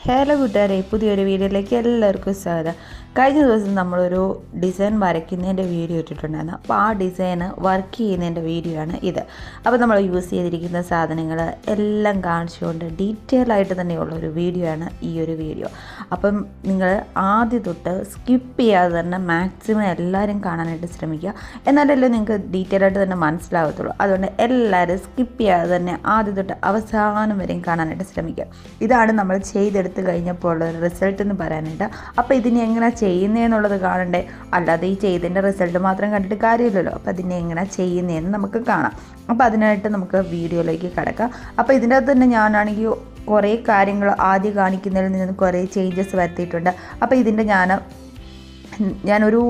Hello കൂട്ടുകാരെ, പുതിയൊരു വീഡിയോയിലേക്ക് എല്ലാവർക്കും സ്വാഗതം. കഴിഞ്ഞ ദിവസം നമ്മളൊരു ഡിസൈൻ വരയ്ക്കുന്നതിൻ്റെ വീഡിയോ ഇട്ടിട്ടുണ്ടായിരുന്നു. അപ്പോൾ ആ ഡിസൈന് വർക്ക് ചെയ്യുന്നതിൻ്റെ വീഡിയോ ആണ് ഇത്. അപ്പോൾ നമ്മൾ യൂസ് ചെയ്തിരിക്കുന്ന സാധനങ്ങൾ എല്ലാം കാണിച്ചുകൊണ്ട് ഡീറ്റെയിൽ ആയിട്ട് തന്നെയുള്ളൊരു വീഡിയോ ആണ് ഈ ഒരു വീഡിയോ. അപ്പം നിങ്ങൾ ആദ്യം തൊട്ട് സ്കിപ്പ് ചെയ്യാതെ തന്നെ മാക്സിമം എല്ലാവരും കാണാനായിട്ട് ശ്രമിക്കുക. എന്നാലല്ലേ നിങ്ങൾക്ക് ഡീറ്റെയിൽ ആയിട്ട് തന്നെ മനസ്സിലാകത്തുള്ളൂ. അതുകൊണ്ട് എല്ലാവരും സ്കിപ്പ് ചെയ്യാതെ തന്നെ ആദ്യം തൊട്ട് അവസാനം വരെയും കാണാനായിട്ട് ശ്രമിക്കുക. ഇതാണ് നമ്മൾ ചെയ്തെടുത്ത് കഴിഞ്ഞപ്പോൾ ഉള്ള റിസൾട്ട് എന്ന് പറയാനായിട്ട്. അപ്പോൾ ഇതിനെ എങ്ങനെ ചെയ്യുന്നതെന്നുള്ളത് കാണണ്ടേ, അല്ലാതെ ഈ ചെയ്തതിൻ്റെ റിസൾട്ട് മാത്രം കണ്ടിട്ട് കാര്യമില്ലല്ലോ. അപ്പോൾ അതിനെ എങ്ങനെ ചെയ്യുന്നതെന്ന് നമുക്ക് കാണാം. അപ്പോൾ അതിനായിട്ട് നമുക്ക് വീഡിയോയിലേക്ക് കിടക്കാം. അപ്പോൾ ഇതിൻ്റെ അകത്ത് തന്നെ ഞാനാണെങ്കിൽ കുറേ കാര്യങ്ങൾ ആദ്യം കാണിക്കുന്നതിൽ നിന്ന് കുറേ ചേഞ്ചസ് വരുത്തിയിട്ടുണ്ട്. അപ്പോൾ ഇതിൻ്റെ ഞാനൊരു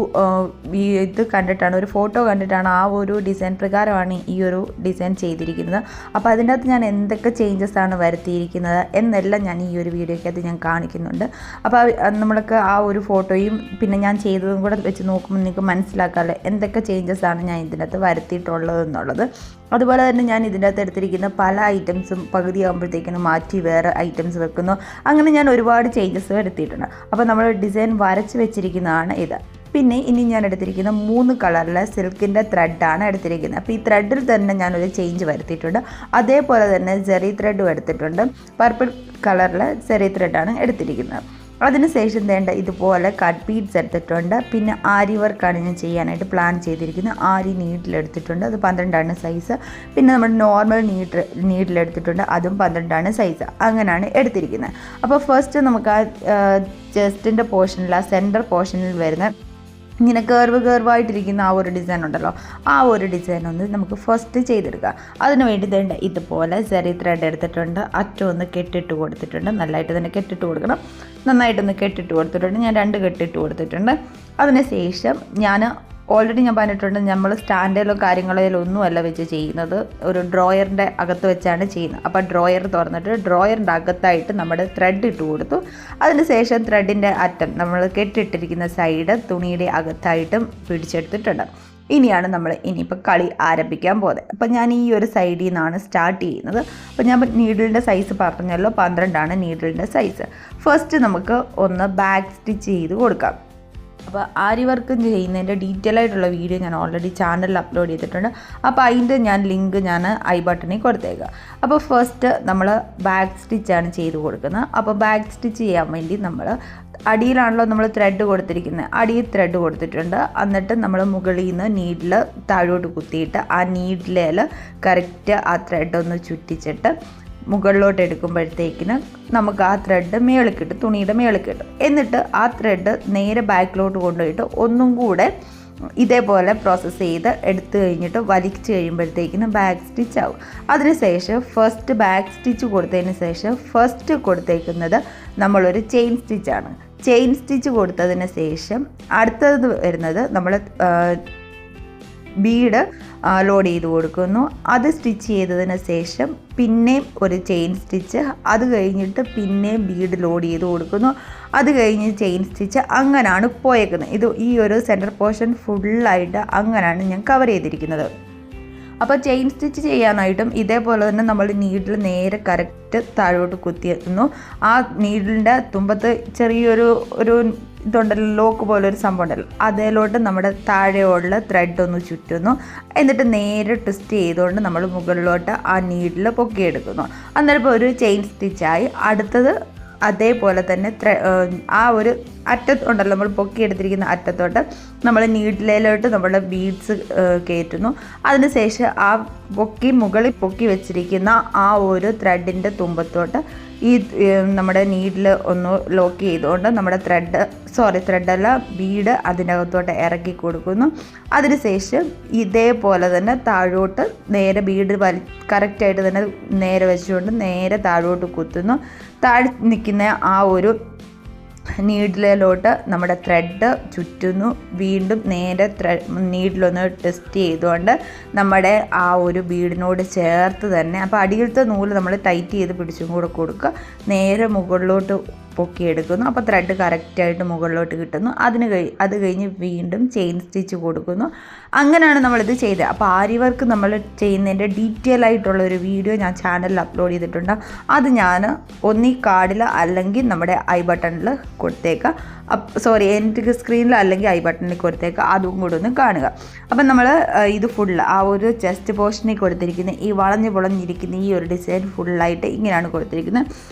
ഇത് കണ്ടിട്ടാണ്, ഒരു ഫോട്ടോ കണ്ടിട്ടാണ് ആ ഒരു ഡിസൈൻ പ്രകാരമാണ് ഈ ഒരു ഡിസൈൻ ചെയ്തിരിക്കുന്നത്. അപ്പോൾ അതിൻ്റെ അകത്ത് ഞാൻ എന്തൊക്കെ ചേഞ്ചസ് ആണ് വരുത്തിയിരിക്കുന്നത് എന്നെല്ലാം ഞാൻ ഈ ഒരു വീഡിയോയ്ക്കകത്ത് ഞാൻ കാണിക്കുന്നുണ്ട്. അപ്പോൾ നമ്മൾക്ക് ആ ഒരു ഫോട്ടോയും പിന്നെ ഞാൻ ചെയ്തതും കൂടെ വെച്ച് നോക്കുമ്പോൾ നിങ്ങൾക്ക് മനസ്സിലാക്കാമല്ലോ എന്തൊക്കെ ചേഞ്ചസ് ആണ് ഞാൻ ഇതിനകത്ത് വരുത്തിയിട്ടുള്ളതെന്നുള്ളത്. അതുപോലെ തന്നെ ഞാൻ ഇതിൻ്റെ അകത്ത് എടുത്തിരിക്കുന്ന പല ഐറ്റംസും പകുതിയാകുമ്പോഴത്തേക്കിനും മാറ്റി വേറെ ഐറ്റംസ് വെക്കുന്നു. അങ്ങനെ ഞാൻ ഒരുപാട് ചേഞ്ചസ് വരുത്തിയിട്ടുണ്ട്. അപ്പോൾ നമ്മൾ ഡിസൈൻ വരച്ച് വെച്ചിരിക്കുന്നതാണ് ഇത്. പിന്നെ ഇനി ഞാൻ എടുത്തിരിക്കുന്ന 3 കളറിലെ സിൽക്കിൻ്റെ ത്രെഡാണ് എടുത്തിരിക്കുന്നത്. അപ്പോൾ ഈ ത്രെഡിൽ തന്നെ ഞാനൊരു ചേഞ്ച് വരുത്തിയിട്ടുണ്ട്. അതേപോലെ തന്നെ സെറി ത്രെഡും എടുത്തിട്ടുണ്ട്. പർപ്പിൾ കളറിലെ സെറി ത്രെഡാണ് എടുത്തിരിക്കുന്നത്. അതിനുശേഷം വേണ്ട ഇതുപോലെ കട്ട് ബീഡ്സ് എടുത്തിട്ടുണ്ട്. പിന്നെ ആരി വർക്കാണ് ഞാൻ ചെയ്യാനായിട്ട് പ്ലാൻ ചെയ്തിരിക്കുന്നത്. ആരി നീഡിലെടുത്തിട്ടുണ്ട്, അത് 12ആണ് സൈസ്. പിന്നെ നമ്മുടെ നോർമൽ നീഡിലെടുത്തിട്ടുണ്ട്, അതും 12ആണ് സൈസ്. അങ്ങനെയാണ് എടുത്തിരിക്കുന്നത്. അപ്പോൾ ഫസ്റ്റ് നമുക്ക് ആ ചെസ്റ്റിൻ്റെ പോർഷനിൽ, ആ സെൻറ്റർ പോർഷനിൽ വരുന്ന ഇങ്ങനെ കർവായിട്ടിരിക്കുന്ന ആ ഒരു ഡിസൈൻ ഉണ്ടല്ലോ, ആ ഒരു ഡിസൈൻ ഒന്ന് നമുക്ക് ഫസ്റ്റ് ചെയ്തെടുക്കാം. അതിന് വേണ്ടി വേണ്ട ഇതുപോലെ സെറി ത്രെഡ് എടുത്തിട്ടുണ്ട്. അറ്റം ഒന്ന് കെട്ടിട്ട് കൊടുത്തിട്ടുണ്ട്. നല്ലതായിട്ട് തന്നെ കെട്ടിട്ട് കൊടുക്കണം. നന്നായിട്ടൊന്ന് കെട്ടിട്ട് കൊടുത്തിട്ടുണ്ട്. ഞാൻ 2 കെട്ടിട്ട് കൊടുത്തിട്ടുണ്ട്. അതിന് ശേഷം ഞാൻ ഓൾറെഡി ഞാൻ പറഞ്ഞിട്ടുണ്ട്, നമ്മൾ സ്റ്റാൻഡിലോ കാര്യങ്ങളിലോ ഒന്നുമല്ല വെച്ച് ചെയ്യുന്നത്, ഒരു ഡ്രോയറിൻ്റെ അകത്ത് വെച്ചാണ് ചെയ്യുന്നത്. അപ്പോൾ ഡ്രോയർ തുറന്നിട്ട് ഡ്രോയറിൻ്റെ അകത്തായിട്ട് നമ്മുടെ ത്രെഡ് ഇട്ട് കൊടുത്തു. അതിന് ശേഷം ത്രെഡിൻ്റെ അറ്റം നമ്മൾ കെട്ടിട്ടിരിക്കുന്ന സൈഡ് തുണിയുടെ അകത്തായിട്ടും പിടിച്ചെടുത്തിട്ടുണ്ട്. ഇനിയാണ് നമ്മൾ ഇനിയിപ്പോൾ കളി ആരംഭിക്കാൻ പോകുന്നത്. അപ്പോൾ ഞാൻ ഈ ഒരു സൈഡിൽ നിന്നാണ് സ്റ്റാർട്ട് ചെയ്യുന്നത്. അപ്പോൾ ഞാൻ നീഡിലിൻ്റെ സൈസ് പറഞ്ഞല്ലോ, 12ആണ് നീഡിലിൻ്റെ സൈസ്. ഫസ്റ്റ് നമുക്ക് ഒന്ന് ബാക്ക് സ്റ്റിച്ച് ചെയ്ത് കൊടുക്കാം. അപ്പോൾ ആരി വർക്ക് ചെയ്യുന്നതിൻ്റെ ഡീറ്റെയിൽ ആയിട്ടുള്ള വീഡിയോ ഞാൻ ഓൾറെഡി ചാനലിൽ അപ്ലോഡ് ചെയ്തിട്ടുണ്ട്. അപ്പോൾ അതിൻ്റെ ലിങ്ക് ഞാൻ ഐ ബട്ടണിൽ കൊടുത്തേക്കാം. അപ്പോൾ ഫസ്റ്റ് നമ്മൾ ബാക്ക് സ്റ്റിച്ചാണ് ചെയ്ത് കൊടുക്കുന്നത്. അപ്പോൾ ബാക്ക് സ്റ്റിച്ച് ചെയ്യാൻ വേണ്ടി നമ്മൾ അടിയിലാണല്ലോ നമ്മൾ ത്രെഡ് കൊടുത്തിരിക്കുന്നത്, അടിയിൽ ത്രെഡ് കൊടുത്തിട്ടുണ്ട്. എന്നിട്ട് നമ്മൾ മുകളിൽ നിന്ന് നീഡിൽ താഴോട്ട് കുത്തിയിട്ട് ആ നീഡിലേൽ കറക്റ്റ് ആ ത്രെഡ് ഒന്ന് ചുറ്റിച്ചിട്ട് മുകളിലോട്ട് എടുക്കുമ്പോഴത്തേക്കിന് നമുക്ക് ആ ത്രെഡ് മേളിൽ കിട്ടും, തുണിയുടെ മേളിൽ കിട്ടും. എന്നിട്ട് ആ ത്രെഡ് നേരെ ബാക്കിലോട്ട് കൊണ്ടുപോയിട്ട് ഒന്നും കൂടെ ഇതേപോലെ പ്രോസസ്സ് ചെയ്ത് എടുത്തു കഴിഞ്ഞിട്ട് വലിച്ച് കഴിയുമ്പോഴത്തേക്കിന് ബാക്ക് സ്റ്റിച്ച് ആവും. അതിനുശേഷം ഫസ്റ്റ് ബാക്ക് സ്റ്റിച്ച് കൊടുത്തതിന് ശേഷം ഫസ്റ്റ് കൊടുത്തേക്കുന്നത് നമ്മളൊരു ചെയിൻ സ്റ്റിച്ചാണ്. ചെയിൻ സ്റ്റിച്ച് കൊടുത്തതിന് ശേഷം അടുത്തത് വരുന്നത് നമ്മൾ ബീഡ് ലോഡ് ചെയ്ത് കൊടുക്കുന്നു. അത് സ്റ്റിച്ച് ചെയ്തതിന് ശേഷം പിന്നെയും ഒരു ചെയിൻ സ്റ്റിച്ച്, അത് കഴിഞ്ഞിട്ട് പിന്നെയും ബീഡ് ലോഡ് ചെയ്ത് കൊടുക്കുന്നു. അത് കഴിഞ്ഞ് ചെയിൻ സ്റ്റിച്ച്, അങ്ങനെയാണ് പോയേക്കുന്നത്. ഇത് ഈ ഒരു സെൻറ്റർ പോർഷൻ ഫുള്ളായിട്ട് അങ്ങനെയാണ് ഞാൻ കവർ ചെയ്തിരിക്കുന്നത്. അപ്പോൾ ചെയിൻ സ്റ്റിച്ച് ചെയ്യാനായിട്ടും ഇതേപോലെ തന്നെ നമ്മൾ നീഡിൽ നേരെ കറക്റ്റ് താഴോട്ട് കുത്തിയെത്തുന്നു. ആ നീഡിലിൻ്റെ തുമ്പത്ത് ചെറിയൊരു ഇതുണ്ടല്ലോ, ലോക്ക് പോലൊരു സംഭവം ഉണ്ടല്ലോ, അതിലോട്ട് നമ്മുടെ താഴെയുള്ള ത്രെഡ് ഒന്ന് ചുറ്റുന്നു. എന്നിട്ട് നേരെ ട്വിസ്റ്റ് ചെയ്തുകൊണ്ട് നമ്മൾ മുകളിലോട്ട് ആ നീഡിൽ പൊക്കിയെടുക്കുന്നു. അന്നേരം ഇപ്പോൾ ഒരു ചെയിൻ സ്റ്റിച്ചായി. അടുത്തത് അതേപോലെ തന്നെ ആ ഒരു അറ്റത്തുണ്ടല്ലോ, നമ്മൾ പൊക്കിയെടുത്തിരിക്കുന്ന അറ്റത്തോട്ട് നമ്മൾ നീഡിലോട്ട് നമ്മുടെ ബീഡ്സ് കയറ്റുന്നു. അതിനുശേഷം ആ മുകളിൽ പൊക്കി വെച്ചിരിക്കുന്ന ആ ഒരു ത്രെഡിൻ്റെ തുമ്പത്തോട്ട് ഈ നമ്മുടെ നീഡിൽ ഒന്ന് ലോക്ക് ചെയ്തുകൊണ്ട് നമ്മുടെ ത്രെഡല്ല ബീഡ് അതിനകത്തോട്ട് ഇറക്കി കൊടുക്കുന്നു. അതിനുശേഷം ഇതേപോലെ തന്നെ താഴോട്ട് നേരെ ബീഡ് കറക്റ്റായിട്ട് തന്നെ നേരെ വെച്ചുകൊണ്ട് നേരെ താഴോട്ട് കുത്തുന്നു. താഴെ നിൽക്കുന്ന ആ ഒരു നീഡിലോട്ട് നമ്മുടെ ത്രെഡ് ചുറ്റുന്നു. വീണ്ടും നേരെ നീഡിലൊന്ന് ടെസ്റ്റ് ചെയ്തുകൊണ്ട് നമ്മുടെ ആ ഒരു ബീഡിനോട് ചേർത്ത് തന്നെ, അപ്പോൾ അടിയിലത്തെ നൂല് നമ്മൾ ടൈറ്റ് ചെയ്ത് പിടിച്ചും കൂടെ കൊടുക്കുക. നേരെ മുകളിലോട്ട് പൊക്കിയെടുക്കുന്നു. അപ്പോൾ ത്രെഡ് കറക്റ്റായിട്ട് മുകളിലോട്ട് കിട്ടുന്നു. അത് കഴിഞ്ഞ് വീണ്ടും ചെയിൻ സ്റ്റിച്ച് കൊടുക്കുന്നു. അങ്ങനെയാണ് നമ്മളിത് ചെയ്തത്. അപ്പോൾ ആരി വർക്ക് നമ്മൾ ചെയ്യുന്നതിൻ്റെ ഡീറ്റെയിൽ ആയിട്ടുള്ള ഒരു വീഡിയോ ഞാൻ ചാനലിൽ അപ്ലോഡ് ചെയ്തിട്ടുണ്ട്. അത് ഞാൻ ഒന്നീ കാർഡിൽ അല്ലെങ്കിൽ നമ്മുടെ ഐ ബട്ടണിൽ കൊടുത്തേക്കാം. എൻ്റെ സ്ക്രീനിൽ അല്ലെങ്കിൽ ഐ ബട്ടണിൽ കൊടുത്തേക്കാം. അതും കൂടെ ഒന്ന് കാണുക. അപ്പം നമ്മൾ ഇത് ഫുള്ള് ആ ഒരു ചെസ്റ്റ് പോർഷനിൽ കൊടുത്തിരിക്കുന്ന ഈ വളഞ്ഞ് പൊളഞ്ഞിരിക്കുന്ന ഈ ഒരു ഡിസൈൻ ഫുള്ളായിട്ട് ഇങ്ങനെയാണ് കൊടുത്തിരിക്കുന്നത്.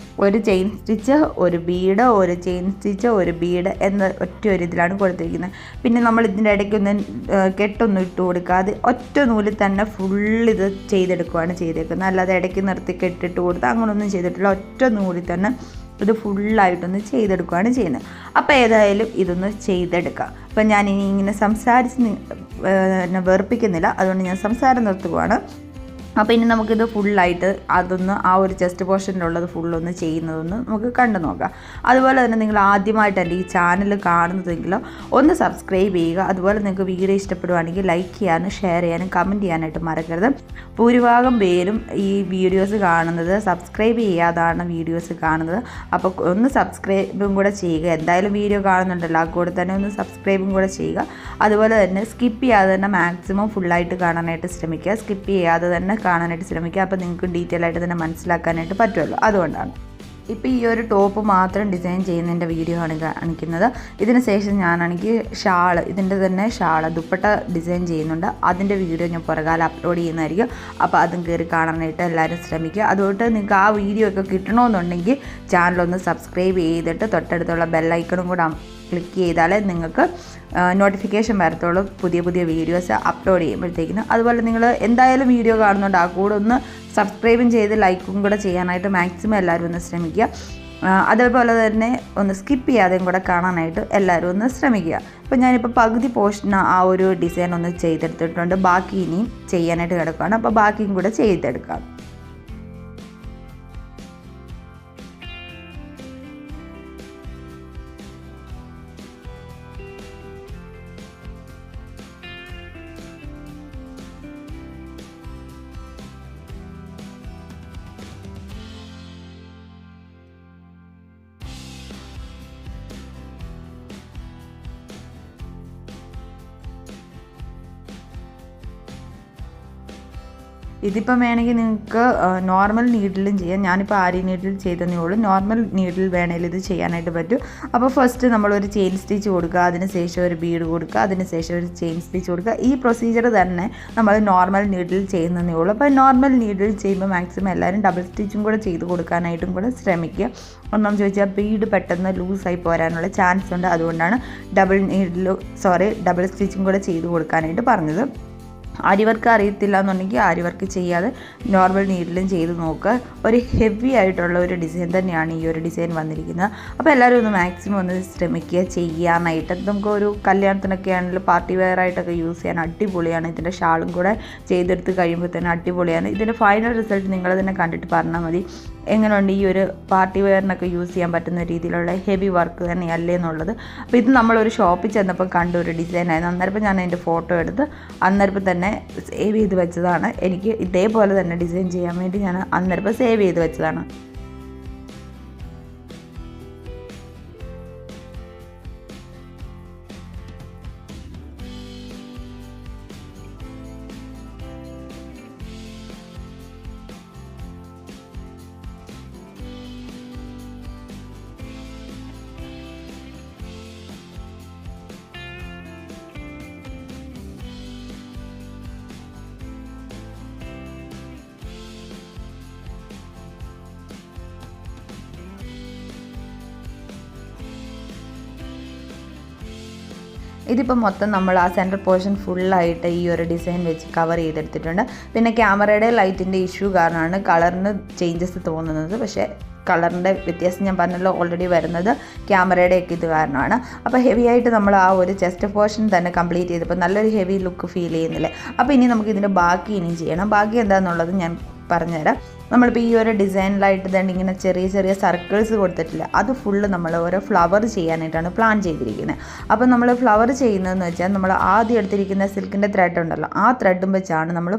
ഒരു ചെയിൻ സ്റ്റിച്ച്, ഒരു ബീഡ്, ഒരു ചെയിൻ സ്റ്റിച്ച്, ഒരു ബീഡ് എന്ന ഒറ്റ ഒരു ഇതിലാണ് കൊടുത്തിരിക്കുന്നത്. പിന്നെ നമ്മൾ ഇതിൻ്റെ ഇടയ്ക്കൊന്നും കെട്ടൊന്നും ഇട്ട് കൊടുക്കാതെ ഒറ്റ നൂലിൽ തന്നെ ഫുള്ളിത് ചെയ്തെടുക്കുകയാണ് ചെയ്തേക്കുന്നത്. അല്ലാതെ ഇടയ്ക്ക് നിർത്തി കെട്ടിട്ട് കൊടുത്ത് അങ്ങനെയൊന്നും ചെയ്തിട്ടില്ല. ഒറ്റ നൂലിൽ തന്നെ ഇത് ഫുള്ളായിട്ടൊന്ന് ചെയ്തെടുക്കുകയാണ് ചെയ്യുന്നത്. അപ്പോൾ ഏതായാലും ഇതൊന്ന് ചെയ്തെടുക്കാം. അപ്പം ഞാനിനി ഇങ്ങനെ സംസാരിച്ച് വെറുപ്പിക്കുന്നില്ല, അതുകൊണ്ട് ഞാൻ സംസാരം നിർത്തുകയാണ്. അപ്പോൾ ഇനി നമുക്കിത് ഫുള്ളായിട്ട് അതൊന്ന് ആ ഒരു ചെസ്റ്റ് പോർഷനിലുള്ളത് ഫുള്ളൊന്ന് ചെയ്യുന്നതൊന്ന് നമുക്ക് കണ്ടു നോക്കാം. അതുപോലെ തന്നെ നിങ്ങൾ ആദ്യമായിട്ടല്ല ഈ ചാനൽ കാണുന്നതെങ്കിലോ ഒന്ന് സബ്സ്ക്രൈബ് ചെയ്യുക. അതുപോലെ നിങ്ങൾക്ക് വീഡിയോ ഇഷ്ടപ്പെടുവാണെങ്കിൽ ലൈക്ക് ചെയ്യാനും ഷെയർ ചെയ്യാനും കമൻറ്റ് ചെയ്യാനായിട്ട് മറക്കരുത്. ഭൂരിഭാഗം പേരും ഈ വീഡിയോസ് കാണുന്നത് സബ്സ്ക്രൈബ് ചെയ്യാതാണ് വീഡിയോസ് കാണുന്നത്. അപ്പോൾ ഒന്ന് സബ്സ്ക്രൈബും കൂടെ ചെയ്യുക. എന്തായാലും വീഡിയോ കാണുന്നുണ്ടല്ലോ, ആ കൂടെ തന്നെ ഒന്ന് സബ്സ്ക്രൈബും കൂടെ ചെയ്യുക. അതുപോലെ തന്നെ സ്കിപ്പ് ചെയ്യാതെ തന്നെ മാക്സിമം ഫുള്ളായിട്ട് കാണാനായിട്ട് ശ്രമിക്കുക. സ്കിപ്പ് ചെയ്യാതെ തന്നെ കാണാനായിട്ട് ശ്രമിക്കുക. അപ്പോൾ നിങ്ങൾക്ക് ഡീറ്റെയിൽ ആയിട്ട് തന്നെ മനസ്സിലാക്കാനായിട്ട് പറ്റുമല്ലോ. അതുകൊണ്ടാണ് ഇപ്പോൾ ഈ ഒരു ടോപ്പ് മാത്രം ഡിസൈൻ ചെയ്യുന്നതിൻ്റെ വീഡിയോ ആണ് കാണിക്കുന്നത്. ഇതിന് ശേഷം ഞാനാണെങ്കിൽ ഇതിൻ്റെ തന്നെ ദുപ്പട്ട ഡിസൈൻ ചെയ്യുന്നുണ്ട്. അതിൻ്റെ വീഡിയോ ഞാൻ പുറകാലം അപ്ലോഡ് ചെയ്യുന്നതായിരിക്കും. അപ്പോൾ അതും കയറി കാണാനായിട്ട് എല്ലാവരും ശ്രമിക്കുക. അതുകൊണ്ട് നിങ്ങൾക്ക് ആ വീഡിയോ ഒക്കെ കിട്ടണമെന്നുണ്ടെങ്കിൽ ചാനലൊന്ന് സബ്സ്ക്രൈബ് ചെയ്തിട്ട് തൊട്ടടുത്തുള്ള ബെല്ലൈക്കണും കൂടെ ക്ലിക്ക് ചെയ്താലേ നിങ്ങൾക്ക് നോട്ടിഫിക്കേഷൻ വരത്തുള്ളൂ പുതിയ പുതിയ വീഡിയോസ് അപ്ലോഡ് ചെയ്യുമ്പോഴത്തേക്കിനും. അതുപോലെ നിങ്ങൾ എന്തായാലും വീഡിയോ കാണുന്നുണ്ട്, ആ കൂടെ ഒന്ന് സബ്സ്ക്രൈബും ചെയ്ത് ലൈക്കും കൂടെ ചെയ്യാനായിട്ട് മാക്സിമം എല്ലാവരും ഒന്ന് ശ്രമിക്കുക. അതേപോലെ തന്നെ ഒന്ന് സ്കിപ്പ് ചെയ്യാതെയും കൂടെ കാണാനായിട്ട് എല്ലാവരും ഒന്ന് ശ്രമിക്കുക. അപ്പോൾ ഞാനിപ്പോൾ പകുതി പോർഷൻ ആ ഒരു ഡിസൈൻ ഒന്ന് ചെയ്തെടുത്തിട്ടുണ്ട്. ബാക്കി ഇനിയും ചെയ്യാനായിട്ട് കിടക്കുകയാണ്. അപ്പോൾ ബാക്കിയും കൂടെ ചെയ്തെടുക്കാം. ഇതിപ്പം വേണമെങ്കിൽ നിങ്ങൾക്ക് നോർമൽ നീഡിലും ചെയ്യാം. ഞാനിപ്പോൾ ആരി നീഡിൽ ചെയ്തതേ ഉള്ളൂ. നോർമൽ നീഡിൽ വേണമെങ്കിൽ ഇത് ചെയ്യാനായിട്ട് പറ്റും. അപ്പോൾ ഫസ്റ്റ് നമ്മളൊരു ചെയിൻ സ്റ്റിച്ച് കൊടുക്കുക, അതിനുശേഷം ഒരു ബീഡ് കൊടുക്കുക, അതിനുശേഷം ഒരു ചെയിൻ സ്റ്റിച്ച് കൊടുക്കുക. ഈ പ്രൊസീജിയർ തന്നെ നമ്മൾ നോർമൽ നീഡിൽ ചെയ്യുന്നതേ ഉള്ളൂ. അപ്പോൾ നോർമൽ നീഡിൽ ചെയ്യുമ്പോൾ മാക്സിമം എല്ലാവരും ഡബിൾ സ്റ്റിച്ചും കൂടെ ചെയ്ത് കൊടുക്കാനായിട്ടും കൂടെ ശ്രമിക്കുക. ഒന്നും ചോദിച്ചാൽ ബീഡ് പെട്ടെന്ന് ലൂസായി പോരാനുള്ള ചാൻസ് ഉണ്ട്. അതുകൊണ്ടാണ് ഡബിൾ സ്റ്റിച്ചും കൂടെ ചെയ്ത് കൊടുക്കാനായിട്ട് പറഞ്ഞത്. ആരി വർക്ക് അറിയത്തില്ല എന്നുണ്ടെങ്കിൽ ആരി വർക്ക് ചെയ്യാതെ നോർമൽ നീഡിലും ചെയ്ത് നോക്കുക. ഒരു ഹെവി ആയിട്ടുള്ള ഒരു ഡിസൈൻ തന്നെയാണ് ഈ ഒരു ഡിസൈൻ വന്നിരിക്കുന്നത്. അപ്പോൾ എല്ലാവരും ഒന്ന് മാക്സിമം ഒന്ന് ശ്രമിക്കുക ചെയ്യാനായിട്ട്. നമുക്ക് ഒരു കല്യാണത്തിനൊക്കെ ആണെങ്കിലും പാർട്ടി വെയർ ആയിട്ടൊക്കെ യൂസ് ചെയ്യാൻ അടിപൊളിയാണ്. ഇതിൻ്റെ ഷാളും കൂടെ ചെയ്തെടുത്ത് കഴിയുമ്പോൾ തന്നെ അടിപൊളിയാണ്. ഇതിൻ്റെ ഫൈനൽ റിസൾട്ട് നിങ്ങൾ തന്നെ കണ്ടിട്ട് പറഞ്ഞാൽ മതി എങ്ങനെയുണ്ട്. ഈ ഒരു പാർട്ടി വെയറിനൊക്കെ യൂസ് ചെയ്യാൻ പറ്റുന്ന രീതിയിലുള്ള ഹെവി വർക്ക് തന്നെയല്ലേ എന്നുള്ളത്. അപ്പോൾ ഇത് നമ്മളൊരു ഷോപ്പിൽ ചെന്നപ്പോൾ കണ്ട ഒരു ഡിസൈനായിരുന്നു. അന്നേരപ്പം ഞാൻ അതിൻ്റെ ഫോട്ടോ എടുത്ത് അന്നേരപ്പം തന്നെ സേവ് ചെയ്ത് വെച്ചതാണ്. എനിക്ക് ഇതേപോലെ തന്നെ ഡിസൈൻ ചെയ്യാൻ വേണ്ടി ഞാൻ അന്നേരപ്പം സേവ് ചെയ്ത് വെച്ചതാണ്. ഇതിപ്പോൾ മൊത്തം നമ്മൾ ആ സെൻറ്റർ പോർഷൻ ഫുള്ളായിട്ട് ഈ ഒരു ഡിസൈൻ വെച്ച് കവർ ചെയ്തെടുത്തിട്ടുണ്ട്. പിന്നെ ക്യാമറയുടെ ലൈറ്റിൻ്റെ ഇഷ്യൂ കാരണമാണ് കളറിന് ചേഞ്ചസ് തോന്നുന്നത്. പക്ഷേ കളറിൻ്റെ വ്യത്യാസം ഞാൻ പറഞ്ഞല്ലോ ഓൾറെഡി വരുന്നത് ക്യാമറയുടെയൊക്കെ ഇത് കാരണമാണ്. അപ്പോൾ ഹെവി ആയിട്ട് നമ്മൾ ആ ഒരു ചെസ്റ്റ് പോർഷൻ തന്നെ കംപ്ലീറ്റ് ചെയ്തപ്പോൾ നല്ലൊരു ഹെവി ലുക്ക് ഫീൽ ചെയ്യുന്നില്ലേ. അപ്പോൾ ഇനി നമുക്ക് ഇതിൻ്റെ ബാക്കി ഇനിയും ചെയ്യണം. ബാക്കി എന്താണെന്നുള്ളത് ഞാൻ പറഞ്ഞുതരാം. നമ്മളിപ്പോൾ ഈ ഒരു ഡിസൈനിലായിട്ട് തന്നെ ഇങ്ങനെ ചെറിയ ചെറിയ സർക്കിൾസ് കൊടുത്തിട്ടില്ല, അത് ഫുള്ള് നമ്മൾ ഓരോ ഫ്ലവർ ചെയ്യാനായിട്ടാണ് പ്ലാൻ ചെയ്തിരിക്കുന്നത്. അപ്പോൾ നമ്മൾ ഫ്ലവർ ചെയ്യുന്നതെന്ന് വെച്ചാൽ നമ്മൾ ആദ്യം എടുത്തിരിക്കുന്ന സിൽക്കിൻ്റെ ത്രെഡ് ഉണ്ടല്ലോ, ആ ത്രെഡും വെച്ചാണ് നമ്മൾ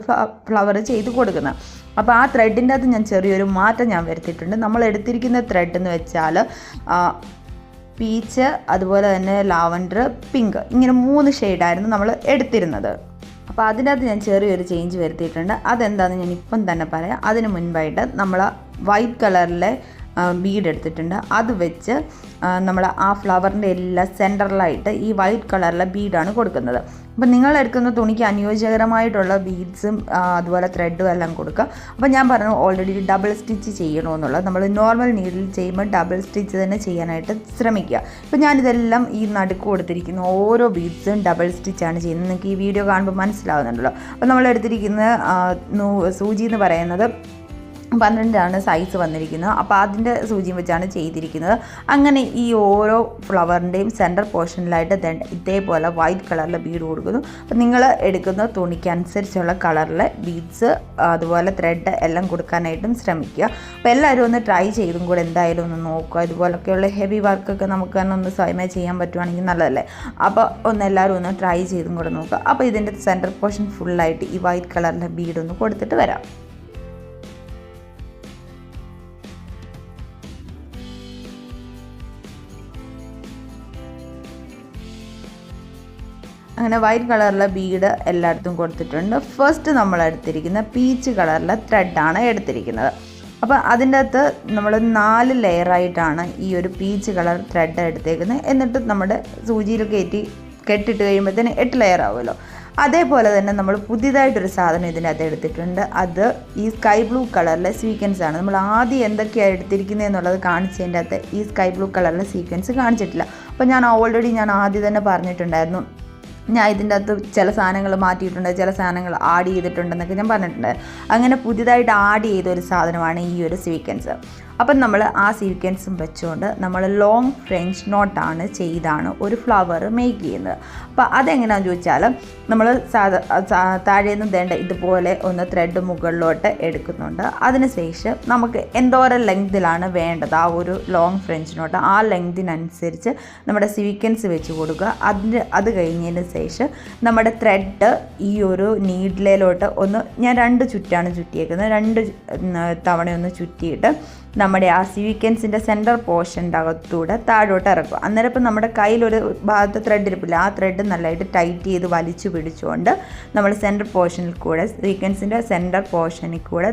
ഫ്ലവർ ചെയ്ത് കൊടുക്കുന്നത്. അപ്പോൾ ആ ത്രെഡിൻ്റെ അകത്ത് ഞാൻ ചെറിയൊരു മാറ്റം ഞാൻ വരുത്തിയിട്ടുണ്ട്. നമ്മൾ എടുത്തിരിക്കുന്ന ത്രെഡ് എന്ന് വെച്ചാൽ പീച്ച്, അതുപോലെ തന്നെ ലാവൻഡർ, പിങ്ക്, ഇങ്ങനെ 3 ഷെയ്ഡായിരുന്നു നമ്മൾ എടുത്തിരുന്നത്. അപ്പോൾ അതിനകത്ത് ഞാൻ ചെറിയൊരു ചേഞ്ച് വരുത്തിയിട്ടുണ്ട്. അതെന്താണെന്ന് ഞാൻ ഇപ്പം തന്നെ പറയാം. അതിന് മുൻപായിട്ട് നമ്മൾ വൈറ്റ് കളറിലെ ബീഡ് എടുത്തിട്ടുണ്ട്. അത് വെച്ച് നമ്മൾ ആ ഫ്ലവറിൻ്റെ എല്ലാ സെൻറ്ററിലായിട്ട് ഈ വൈറ്റ് കളറിലെ ബീഡാണ് കൊടുക്കുന്നത്. അപ്പോൾ നിങ്ങൾ എടുക്കുന്ന തുണിക്ക് അനുയോജ്യകരമായിട്ടുള്ള ബീഡ്സും അതുപോലെ ത്രെഡും എല്ലാം കൊടുക്കുക. അപ്പോൾ ഞാൻ പറഞ്ഞു ഓൾറെഡി ഡബിൾ സ്റ്റിച്ച് ചെയ്യണമെന്നുള്ളത്. നമ്മൾ നോർമൽ നീഡിൽ ചെയ്യുമ്പോൾ ഡബിൾ സ്റ്റിച്ച് തന്നെ ചെയ്യാനായിട്ട് ശ്രമിക്കുക. ഇപ്പോൾ ഞാനിതെല്ലാം ഈ നടുക്ക് കൊടുത്തിരിക്കുന്ന ഓരോ ബീഡ്സും ഡബിൾ സ്റ്റിച്ചാണ് ചെയ്യുന്നത്. നിങ്ങൾക്ക് ഈ വീഡിയോ കാണുമ്പോൾ മനസ്സിലാവുന്നുണ്ടല്ലോ. അപ്പോൾ നമ്മൾ എടുത്തിരിക്കുന്ന സൂചി എന്ന് പറയുന്നത് 12 സൈസ് വന്നിരിക്കുന്നത്. അപ്പോൾ അതിൻ്റെ സൂചിയും വെച്ചാണ് ചെയ്തിരിക്കുന്നത്. അങ്ങനെ ഈ ഓരോ ഫ്ലവറിൻ്റെയും സെൻറ്റർ പോർഷനിലായിട്ട് ഇതേപോലെ വൈറ്റ് കളറിലെ ബീഡ് കൊടുക്കുന്നു. അപ്പോൾ നിങ്ങൾ എടുക്കുന്ന തുണിക്കനുസരിച്ചുള്ള കളറിലെ ബീഡ്സ് അതുപോലെ ത്രെഡ് എല്ലാം കൊടുക്കാനായിട്ടും ശ്രമിക്കുക. അപ്പോൾ എല്ലാവരും ഒന്ന് ട്രൈ ചെയ്തും കൂടെ എന്തായാലും ഒന്ന് നോക്കുക. ഇതുപോലൊക്കെയുള്ള ഹെവി വർക്കൊക്കെ നമുക്ക് തന്നെ ഒന്ന് സ്വയമേ ചെയ്യാൻ പറ്റുവാണെങ്കിൽ നല്ലതല്ലേ. അപ്പോൾ എല്ലാവരും ഒന്ന് ട്രൈ ചെയ്തും കൂടെ നോക്കുക. അപ്പോൾ ഇതിൻ്റെ സെൻറ്റർ പോർഷൻ ഫുള്ളായിട്ട് ഈ വൈറ്റ് കളറിലെ ബീഡ് ഒന്ന് കൊടുത്തിട്ട് വരാം. അങ്ങനെ വൈറ്റ് കളറിലെ ബീഡ് എല്ലായിടത്തും കൊടുത്തിട്ടുണ്ട്. ഫസ്റ്റ് നമ്മൾ എടുത്തിരിക്കുന്ന പീച്ച് കളറിലെ ത്രെഡാണ് എടുത്തിരിക്കുന്നത്. അപ്പോൾ അതിൻ്റെ അകത്ത് നമ്മൾ 4 ലെയറായിട്ടാണ് ഈ ഒരു പീച്ച് കളർ ത്രെഡ് എടുത്തേക്കുന്നത്. എന്നിട്ട് നമ്മുടെ സൂചിയിൽ കെട്ടിട്ട് കഴിയുമ്പോഴത്തേന് 8 ലെയർ ആവുമല്ലോ. അതേപോലെ തന്നെ നമ്മൾ പുതിയതായിട്ടൊരു സാധനം ഇതിൻ്റെ അകത്ത് എടുത്തിട്ടുണ്ട്. അത് ഈ സ്കൈ ബ്ലൂ കളറിലെ സീക്വൻസ് ആണ്. നമ്മൾ ആദ്യം എന്തൊക്കെയാണ് എടുത്തിരിക്കുന്നത് എന്നുള്ളത് കാണിച്ചതിൻ്റെ അകത്ത് ഈ സ്കൈ ബ്ലൂ കളറിലെ സീക്വൻസ് കാണിച്ചിട്ടില്ല. അപ്പോൾ ഞാൻ ആദ്യം തന്നെ പറഞ്ഞിട്ടുണ്ടായിരുന്നു, ഞാൻ ഇതിൻ്റെ അകത്ത് ചില സാധനങ്ങൾ മാറ്റിയിട്ടുണ്ട്, ചില സാധനങ്ങൾ ആഡ് ചെയ്തിട്ടുണ്ടെന്നൊക്കെ ഞാൻ പറഞ്ഞിട്ടുണ്ട്. അങ്ങനെ പുതിയതായിട്ട് ആഡ് ചെയ്തൊരു സാധനമാണ് ഈ ഒരു സീക്വൻസ്. അപ്പം നമ്മൾ ആ സീക്വൻസും വെച്ചുകൊണ്ട് നമ്മൾ ലോങ് ഫ്രഞ്ച് നോട്ടാണ് ചെയ്താണ് ഒരു ഫ്ലവർ മേക്ക് ചെയ്യുന്നത്. അപ്പോൾ അതെങ്ങനെയാണെന്ന് ചോദിച്ചാൽ നമ്മൾ താഴേന്ന് വേണ്ട ഇതുപോലെ ഒന്ന് ത്രെഡ് മുകളിലോട്ട് എടുക്കുന്നുണ്ട്. അതിനുശേഷം നമുക്ക് എന്തോരം ലെങ്തിലാണ് വേണ്ടത് ആ ഒരു ലോങ് ഫ്രഞ്ച് നോട്ട്, ആ ലെങ്തിനനുസരിച്ച് നമ്മുടെ സീക്വൻസ് വെച്ച് കൊടുക്കുക. അത് കഴിഞ്ഞതിന് ശേഷം നമ്മുടെ ത്രെഡ് ഈ ഒരു നീഡിലോട്ട് ഞാൻ 2 ചുറ്റാണ് ചുറ്റിയേക്കുന്നത്. 2 തവണയൊന്ന് ചുറ്റിയിട്ട് നമ്മുടെ ആ സീക്വൻസിൻ്റെ സെൻറ്റർ പോർഷൻ്റെ അകത്തൂടെ താഴോട്ട് ഇറക്കുക. അന്നേരം ഇപ്പം നമ്മുടെ കയ്യിലൊരു ഭാഗത്ത് ത്രെഡ് ഇരിപ്പില്ല, ആ ത്രെഡ് നല്ലതായിട്ട് ടൈറ്റ് ചെയ്ത് വലിച്ചു പിടിച്ചുകൊണ്ട് നമ്മൾ സെൻറ്റർ പോർഷനിൽ കൂടെ സീക്വൻസിൻ്റെ സെൻറ്റർ പോർഷനിൽ കൂടെ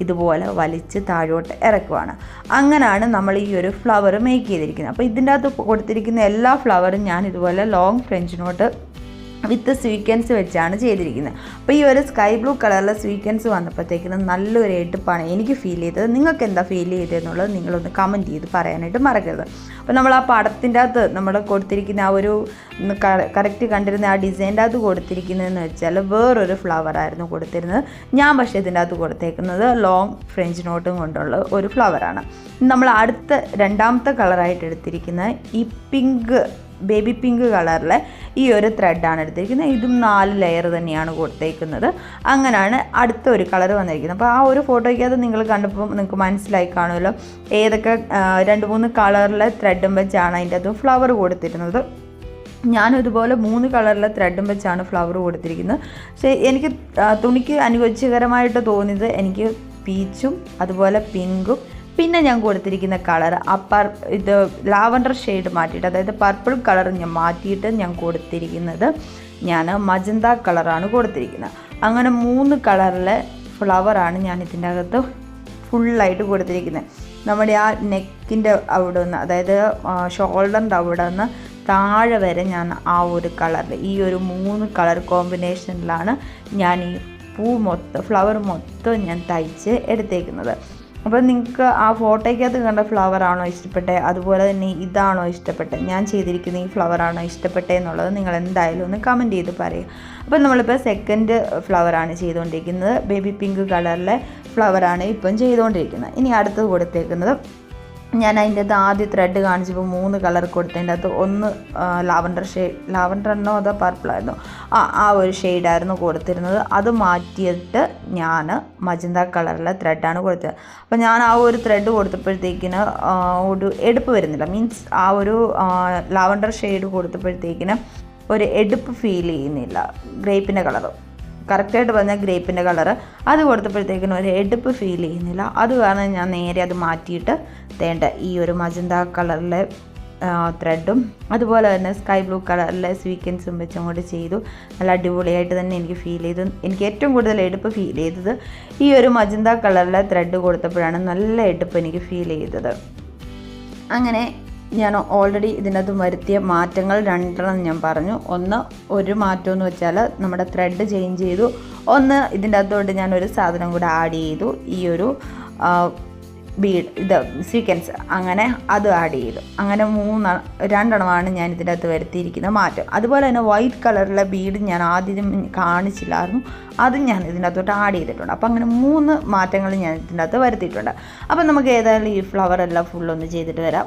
ഇതുപോലെ വലിച്ച് താഴോട്ട് ഇറക്കുവാണ്. അങ്ങനെയാണ് നമ്മൾ ഈ ഒരു ഫ്ലവർ മേക്ക് ചെയ്തിരിക്കുന്നത്. അപ്പോൾ ഇതിൻ്റെ അകത്ത് കൊടുത്തിരിക്കുന്ന എല്ലാ ഫ്ലവറും ഞാൻ ഇതുപോലെ long French not with sequence വെച്ചാണ് ചെയ്തിരിക്കുന്നത്. അപ്പോൾ ഈ ഒരു സ്കൈ ബ്ലൂ കളറിലെ സ്വീക്വൻസ് വന്നപ്പോഴത്തേക്കിനും നല്ലൊരു എടുപ്പാണ് എനിക്ക് ഫീൽ ചെയ്തത്. നിങ്ങൾക്ക് എന്താ ഫീൽ ചെയ്തതെന്നുള്ളത് നിങ്ങളൊന്ന് കമൻറ്റ് ചെയ്ത് പറയാനായിട്ട് മറക്കരുത്. അപ്പോൾ നമ്മൾ ആ പടത്തിൻ്റെ അകത്ത് നമ്മൾ കൊടുത്തിരിക്കുന്ന ആ ഒരു കറക്റ്റ് കണ്ടിരുന്ന ആ ഡിസൈൻ്റെ അകത്ത് കൊടുത്തിരിക്കുന്നതെന്ന് വെച്ചാൽ വേറൊരു ഫ്ലവറായിരുന്നു കൊടുത്തിരുന്നത്. ഞാൻ പക്ഷേ ഇതിൻ്റെ അകത്ത് കൊടുത്തേക്കുന്നത് ലോങ് ഫ്രഞ്ച് നോട്ടും കൊണ്ടുള്ള ഒരു ഫ്ലവറാണ്. നമ്മൾ അടുത്ത 2ാമത്തെ കളറായിട്ട് എടുത്തിരിക്കുന്നത് ഈ ബേബി പിങ്ക് കളറിലെ ഈ ഒരു ത്രെഡാണ് എടുത്തിരിക്കുന്നത്. ഇതും 4 ലെയർ തന്നെയാണ് കൊടുത്തേക്കുന്നത്. അങ്ങനെയാണ് അടുത്ത ഒരു കളർ വന്നിരിക്കുന്നത്. അപ്പോൾ ആ ഒരു ഫോട്ടോയ്ക്കകത്ത് നിങ്ങൾ കണ്ടപ്പോൾ നിങ്ങൾക്ക് മനസ്സിലായി കാണുമല്ലോ ഏതൊക്കെ 2-3 കളറിലെ ത്രെഡും വെച്ചാണ് അതിൻ്റെ അകത്ത് ഫ്ലവർ കൊടുത്തിരുന്നത്. ഞാനും ഇതുപോലെ 3 കളറിലെ ത്രെഡും വെച്ചാണ് ഫ്ലവർ കൊടുത്തിരിക്കുന്നത്. പക്ഷേ എനിക്ക് തുണിക്ക് അനുയോജ്യകരമായിട്ട് തോന്നിയത് എനിക്ക് പീച്ചും അതുപോലെ പിങ്കും പിന്നെ ഞാൻ കൊടുത്തിരിക്കുന്ന കളർ ഇത് ലാവൻഡർ ഷെയ്ഡ് മാറ്റിയിട്ട്, അതായത് പർപ്പിൾ കളർ ഞാൻ മാറ്റിയിട്ട് ഞാൻ കൊടുത്തിരിക്കുന്നത് മജന്ത കളറാണ് കൊടുത്തിരിക്കുന്നത്. അങ്ങനെ 3 കളറിലെ ഫ്ലവറാണ് ഞാൻ ഇതിൻ്റെ അകത്ത് ഫുള്ളായിട്ട് കൊടുത്തിരിക്കുന്നത്. നമ്മുടെ ആ നെക്കിൻ്റെ അവിടെ നിന്ന്, അതായത് ഷോൾഡറിൻ്റെ അവിടെ നിന്ന് താഴെ വരെ ഞാൻ ആ ഒരു കളറിൽ ഈ ഒരു 3 കളർ കോമ്പിനേഷനിലാണ് ഞാൻ ഈ ഫ്ലവർ മൊത്തം ഞാൻ തയ്ച്ച് എടുത്തേക്കുന്നത്. അപ്പോൾ നിങ്ങൾക്ക് ആ ഫോട്ടോയ്ക്കകത്ത് കണ്ട ഫ്ലവറാണോ ഇഷ്ടപ്പെട്ടത്, അതുപോലെ തന്നെ ഇതാണോ ഇഷ്ടപ്പെട്ടത്, ഞാൻ ചെയ്തിരിക്കുന്ന ഈ ഫ്ലവറാണോ ഇഷ്ടപ്പെട്ടത് എന്നുള്ളത് നിങ്ങൾ എന്തായാലും ഒന്ന് കമൻറ്റ് ചെയ്ത് പറയുക. അപ്പോൾ നമ്മളിപ്പോൾ സെക്കൻഡ് ഫ്ലവറാണ് ചെയ്തുകൊണ്ടിരിക്കുന്നത്. ബേബി പിങ്ക് കളറിലെ ഫ്ലവറാണ് ഇപ്പം ചെയ്തുകൊണ്ടിരിക്കുന്നത്. ഇനി അടുത്തത് കൊടുത്തേക്കുന്നത് ഞാൻ അതിൻ്റെ അകത്ത് ആദ്യം ത്രെഡ് കാണിച്ചപ്പോൾ 3 കളർ കൊടുത്തതിൻ്റെ അകത്ത് ഒന്ന് ലാവൻഡറിനോ അതോ പർപ്പിളായിരുന്നു, ആ ഒരു ഷെയ്ഡായിരുന്നു കൊടുത്തിരുന്നത്. അത് മാറ്റിയിട്ട് ഞാൻ മജന്ത കളറിലെ ത്രെഡാണ് കൊടുത്തത്. അപ്പോൾ ഞാൻ ആ ഒരു ത്രെഡ് കൊടുത്തപ്പോഴത്തേക്കിന് ഒരു എടുപ്പ് വരുന്നില്ല, മീൻസ് ആ ഒരു ലാവൻഡർ ഷെയ്ഡ് കൊടുത്തപ്പോഴത്തേക്കിന് ഒരു എടുപ്പ് ഫീൽ ചെയ്യുന്നില്ല. ഗ്രേപ്പിൻ്റെ കറക്റ്റായിട്ട് പറഞ്ഞാൽ ഗ്രേപ്പിൻ്റെ കളറ്. അത് കൊടുത്തപ്പോഴത്തേക്കിനും ഒരു എടുപ്പ് ഫീൽ ചെയ്യുന്നില്ല. അത് കാരണം ഞാൻ നേരെ അത് മാറ്റിയിട്ട് തേണ്ട ഈ ഒരു മജന്ത കളറിലെ ത്രെഡും അതുപോലെ തന്നെ സ്കൈ ബ്ലൂ കളറിലെ സ്വീക്കൻസും വെച്ചും കൂടി ചെയ്തു. നല്ല അടിപൊളിയായിട്ട് തന്നെ എനിക്ക് ഫീൽ ചെയ്തു. എനിക്ക് ഏറ്റവും കൂടുതൽ എടുപ്പ് ഫീൽ ചെയ്തത് ഈ ഒരു മജന്ത കളറിലെ ത്രെഡ് കൊടുത്തപ്പോഴാണ് നല്ല എടുപ്പ് എനിക്ക് ഫീൽ ചെയ്തത്. അങ്ങനെ ഞാൻ ഓൾറെഡി ഇതിനകത്ത് വരുത്തിയ മാറ്റങ്ങൾ 2 ഞാൻ പറഞ്ഞു. ഒരു മാറ്റമെന്ന് വെച്ചാൽ നമ്മുടെ ത്രെഡ് ചേഞ്ച് ചെയ്തു. ഇതിൻ്റെ അകത്തോട്ട് ഞാനൊരു സാധനം കൂടെ ആഡ് ചെയ്തു, ഈ ഒരു ബീഡ് സ്വീക്കൻസ്, അങ്ങനെ അത് ആഡ് ചെയ്തു. അങ്ങനെ 2 ഞാൻ ഇതിൻ്റെ അകത്ത് വരുത്തിയിരിക്കുന്ന മാറ്റം. അതുപോലെ തന്നെ വൈറ്റ് കളറിലെ ബീഡ് ഞാൻ ആദ്യം കാണിച്ചില്ലായിരുന്നു, അതും ഞാൻ ഇതിൻ്റെ അകത്തോട്ട് ആഡ് ചെയ്തിട്ടുണ്ട്. അപ്പോൾ അങ്ങനെ 3 മാറ്റങ്ങൾ ഞാൻ ഇതിൻ്റെ അകത്ത് വരുത്തിയിട്ടുണ്ട്. അപ്പം നമുക്ക് ഏതായാലും ഈ ഫ്ലവർ എല്ലാം ഫുള്ളൊന്ന് ചെയ്തിട്ട് വരാം.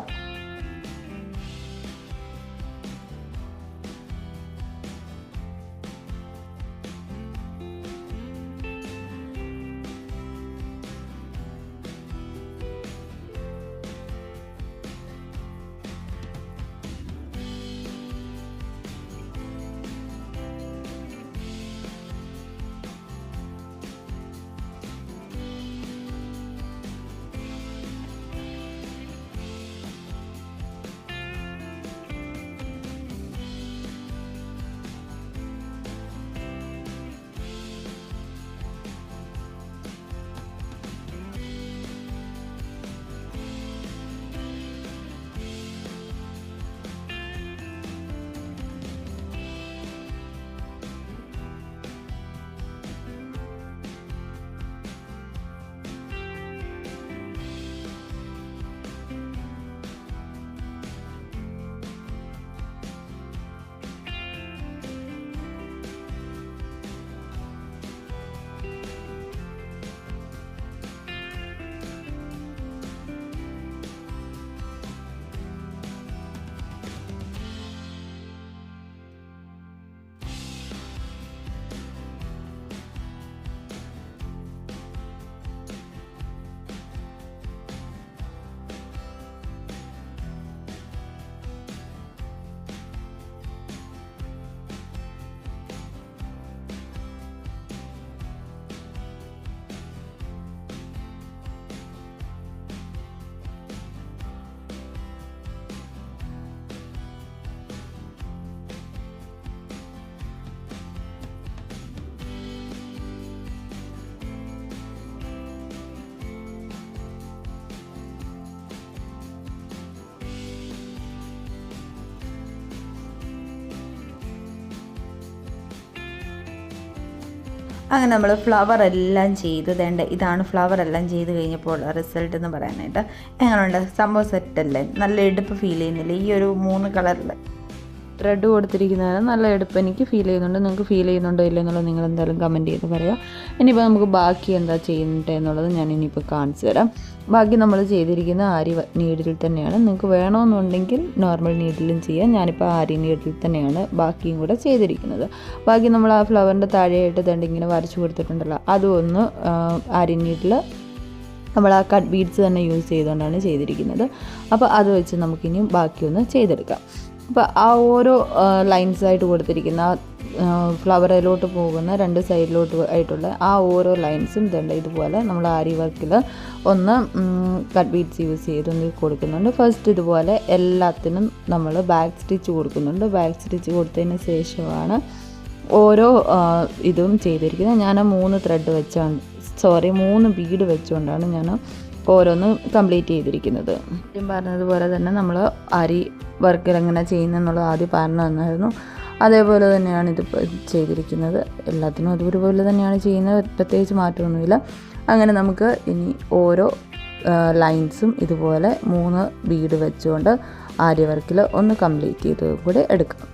അങ്ങനെ നമ്മൾ ഫ്ലവർ എല്ലാം ചെയ്ത് ഇതാണ് ഫ്ലവർ എല്ലാം ചെയ്ത് കഴിഞ്ഞപ്പോൾ റിസൾട്ട് എന്ന് പറയാനായിട്ട്. എങ്ങനെയുണ്ട്? സംഭവം സെറ്റല്ലേ? നല്ല എടുപ്പ് ഫീൽ ചെയ്യുന്നില്ല? ഈ ഒരു 3 കളറിൽ ത്രെഡ് കൊടുത്തിരിക്കുന്നതിന് നല്ല എടുപ്പ് എനിക്ക് ഫീൽ ചെയ്യുന്നുണ്ട്. നിങ്ങൾക്ക് ഫീൽ ചെയ്യുന്നുണ്ടോ ഇല്ല എന്നുള്ളത് നിങ്ങൾ എന്തായാലും കമൻറ്റ് ചെയ്ത് പറയാം. ഇനിയിപ്പോൾ നമുക്ക് ബാക്കി എന്താ ചെയ്യുന്നത് എന്നുള്ളത് ഞാൻ ഇനിയിപ്പോൾ കാണിച്ചു തരാം. ബാക്കി നമ്മൾ ചെയ്തിരിക്കുന്ന ആരി നീഡിൽ തന്നെയാണ്. നിങ്ങൾക്ക് വേണമെന്നുണ്ടെങ്കിൽ നോർമൽ നീഡിലും ചെയ്യാം. ഞാനിപ്പോൾ ആരി നീഡിൽ തന്നെയാണ് ബാക്കിയും കൂടെ ചെയ്തിരിക്കുന്നത്. ബാക്കി നമ്മൾ ആ ഫ്ലവറിൻ്റെ താഴെയായിട്ട് ഇങ്ങനെ വരച്ചു കൊടുത്തിട്ടുണ്ടല്ലോ, അതും ഒന്ന് ആരി നീഡിൽ നമ്മൾ ആ കട്ട് ബീഡ്സ് തന്നെ യൂസ് ചെയ്തുകൊണ്ടാണ് ചെയ്തിരിക്കുന്നത്. അപ്പോൾ അത് വെച്ച് നമുക്കിനി ബാക്കിയൊന്ന് ചെയ്തെടുക്കാം. അപ്പോൾ ആ ഓരോ ലൈൻസായിട്ട് കൊടുത്തിരിക്കുന്ന ഫ്ലവറിലോട്ട് പോകുന്ന 2 സൈഡിലോട്ട് ആയിട്ടുള്ള ആ ഓരോ ലൈൻസും ഇതുപോലെ നമ്മൾ ആരി വർക്കിൽ ഒന്ന് കട്ട് ബീഡ്സ് യൂസ് ചെയ്തൊന്ന് കൊടുക്കുന്നുണ്ട്. ഫസ്റ്റ് ഇതുപോലെ എല്ലാത്തിനും നമ്മൾ ബാക്ക് സ്റ്റിച്ച് കൊടുക്കുന്നുണ്ട്. ബാക്ക് സ്റ്റിച്ച് കൊടുത്തതിന് ശേഷമാണ് ഓരോ ഇതും ചെയ്തിരിക്കുന്നത്. ഞാൻ 3 ബീഡ് വെച്ചുകൊണ്ടാണ് ഞാൻ ഓരോന്ന് കംപ്ലീറ്റ് ചെയ്തിരിക്കുന്നത്. ആദ്യം പറഞ്ഞതുപോലെ തന്നെ നമ്മൾ അരി വർക്കിൽ എങ്ങനെ ചെയ്യുന്നതെന്നുള്ളത് ആദ്യം പറഞ്ഞു തന്നായിരുന്നു. അതേപോലെ തന്നെയാണ് ഇതിപ്പോൾ ചെയ്തിരിക്കുന്നത്. എല്ലാത്തിനും അതുപോലെ തന്നെയാണ് ചെയ്യുന്നത്, പ്രത്യേകിച്ച് മാറ്റമൊന്നുമില്ല. അങ്ങനെ നമുക്ക് ഇനി ഓരോ ലൈൻസും ഇതുപോലെ 3 ബീഡ് വെച്ചുകൊണ്ട് ആരി വർക്കിൽ ഒന്ന് കംപ്ലീറ്റ് ചെയ്ത് കൂടെ എടുക്കാം.